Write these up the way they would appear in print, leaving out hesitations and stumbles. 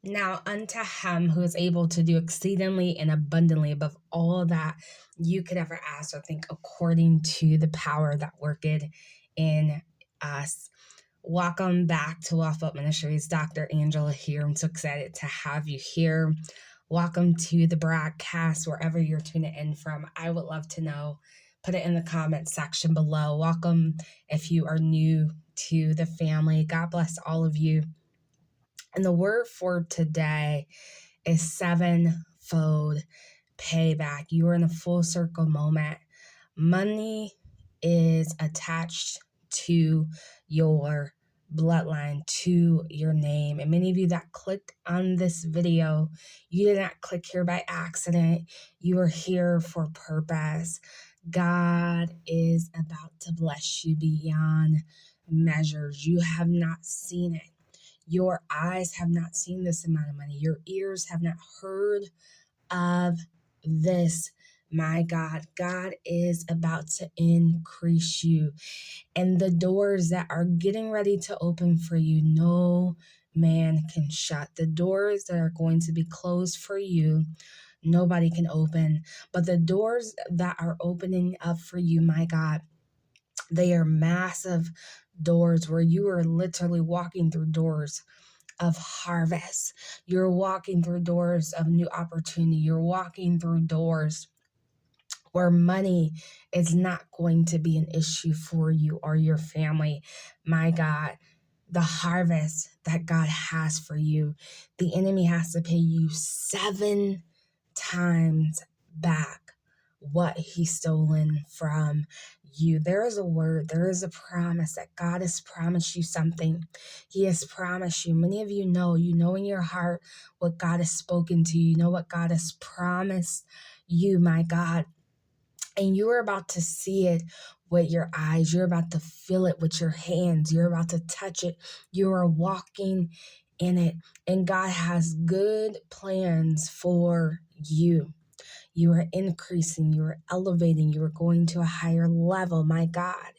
Now unto him who is able to do exceedingly and abundantly above all that you could ever ask or think, according to the power that worketh in us. Welcome back to Wealth Ministries. Dr.Angela here. I'm so excited to have you here. Welcome to the broadcast, wherever you're tuning in from. I would love to know. Put it in the comments section below. Welcome if you are new to the family. God bless all of you. And the word for today is sevenfold payback. You are in a full circle moment. Money is attached to your bloodline, to your name. And many of you that clicked on this video, you did not click here by accident. You are here for purpose. God is about to bless you beyond measures. You have not seen it. Your eyes have not seen this amount of money. Your ears have not heard of this. My God, God is about to increase you. And the doors that are getting ready to open for you, no man can shut. The doors that are going to be closed for you, nobody can open. But the doors that are opening up for you, my God, they are massive doors where you are literally walking through doors of harvest. You're walking through doors of new opportunity. You're walking through doors where money is not going to be an issue for you or your family. My God, the harvest that God has for you, the enemy has to pay you 7 times back what he's stolen from you. There is a word, there is a promise that God has promised you something. He has promised you. Many of you know in your heart what God has spoken to you. You know what God has promised you, my God. And you're about to see it with your eyes. You're about to feel it with your hands. You're about to touch it. You are walking in it. And God has good plans for you. You are increasing, you are elevating, you are going to a higher level. My God,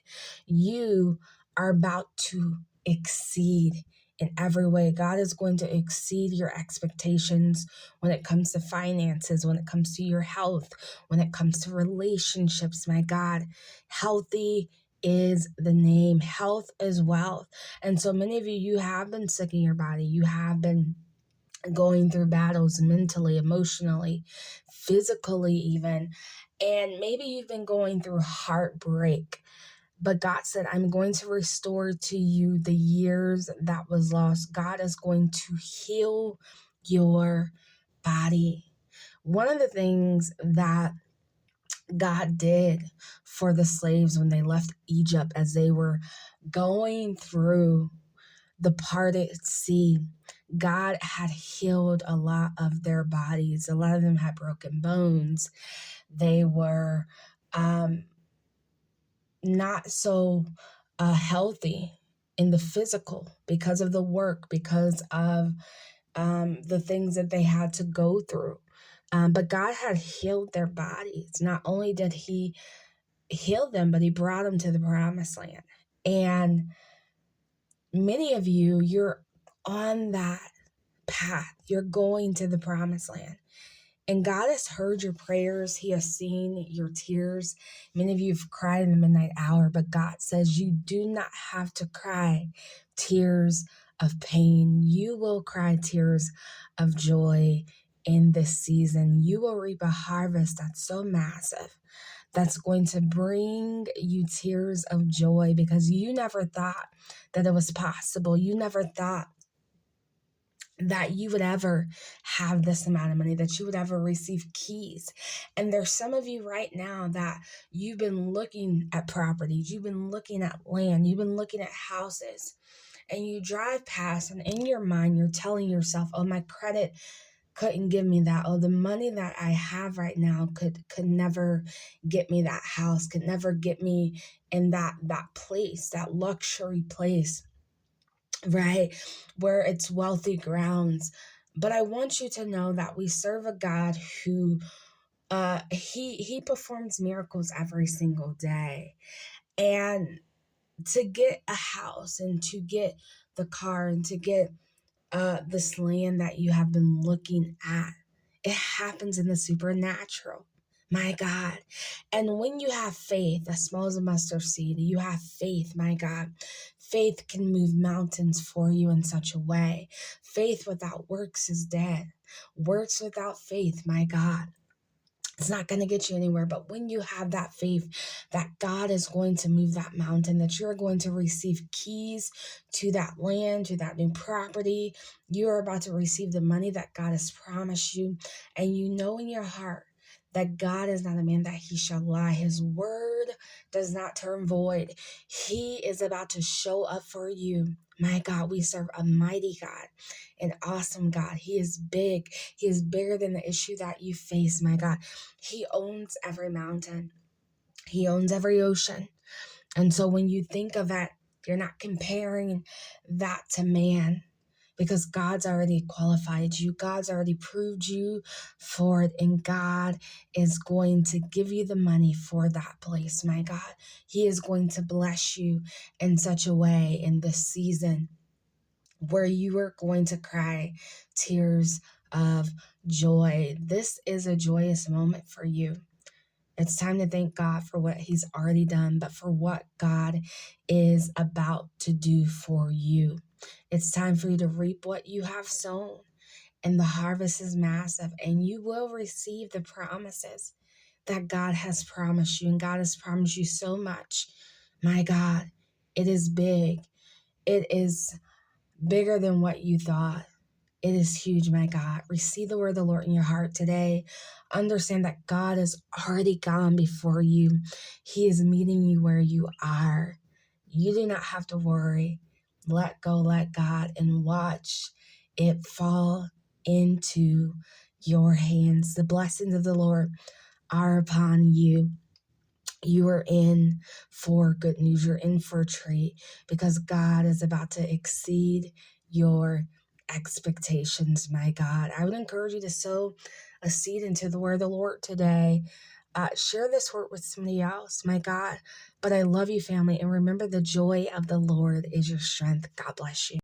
you are about to exceed in every way. God is going to exceed your expectations when it comes to finances, when it comes to your health, when it comes to relationships. My God, healthy is the name. Health is wealth. And so many of you, you have been sick in your body. You have been going through battles mentally, emotionally, physically even. And maybe you've been going through heartbreak. But God said, I'm going to restore to you the years that was lost. God is going to heal your body. One of the things that God did for the slaves when they left Egypt as they were going through the parted sea, God had healed a lot of their bodies. A lot of them had broken bones. They were not so healthy in the physical because of the work, because of the things that they had to go through. But God had healed their bodies. Not only did he heal them, but he brought them to the promised land. And many of you, you're on that path. You're going to the promised land. And God has heard your prayers. He has seen your tears. Many of you have cried in the midnight hour, but God says you do not have to cry tears of pain. You will cry tears of joy in this season. You will reap a harvest that's so massive, that's going to bring you tears of joy, because you never thought that it was possible. You never thought that you would ever have this amount of money, that you would ever receive keys. And there's some of you right now that you've been looking at properties, you've been looking at land, you've been looking at houses, and you drive past, and in your mind, you're telling yourself, oh, my credit couldn't give me that. Oh, the money that I have right now could never get me that house, could never get me in that place, that luxury place, right, where it's wealthy grounds. But I want you to know that we serve a God who he performs miracles every single day. And to get a house and to get the car and to get this land that you have been looking at. It happens in the supernatural. My God. And when you have faith, as small as a mustard seed, you have faith, my God. Faith can move mountains for you in such a way. Faith without works is dead. Works without faith, my God, it's not going to get you anywhere. But when you have that faith that God is going to move that mountain, that you're going to receive keys to that land, to that new property, you are about to receive the money that God has promised you. And you know in your heart that God is not a man that he shall lie. His word does not turn void. He is about to show up for you. My God, we serve a mighty God, an awesome God. He is big. He is bigger than the issue that you face, my God. He owns every mountain. He owns every ocean. And so when you think of that, you're not comparing that to man, because God's already qualified you. God's already proved you for it. And God is going to give you the money for that place, my God. He is going to bless you in such a way in this season where you are going to cry tears of joy. This is a joyous moment for you. It's time to thank God for what he's already done, but for what God is about to do for you. It's time for you to reap what you have sown, and the harvest is massive, and you will receive the promises that God has promised you. And God has promised you so much. My God, it is big. It is bigger than what you thought. It is huge, my God. Receive the word of the Lord in your heart today. Understand that God has already gone before you. He is meeting you where you are. You do not have to worry. Let go, let God, and watch it fall into your hands. The blessings of the Lord are upon you. You are in for good news. You're in for a treat, because God is about to exceed your expectations, my God. I would encourage you to sow a seed into the word of the Lord today. Share this word with somebody else, my God. But I love you, family. And remember, the joy of the Lord is your strength. God bless you.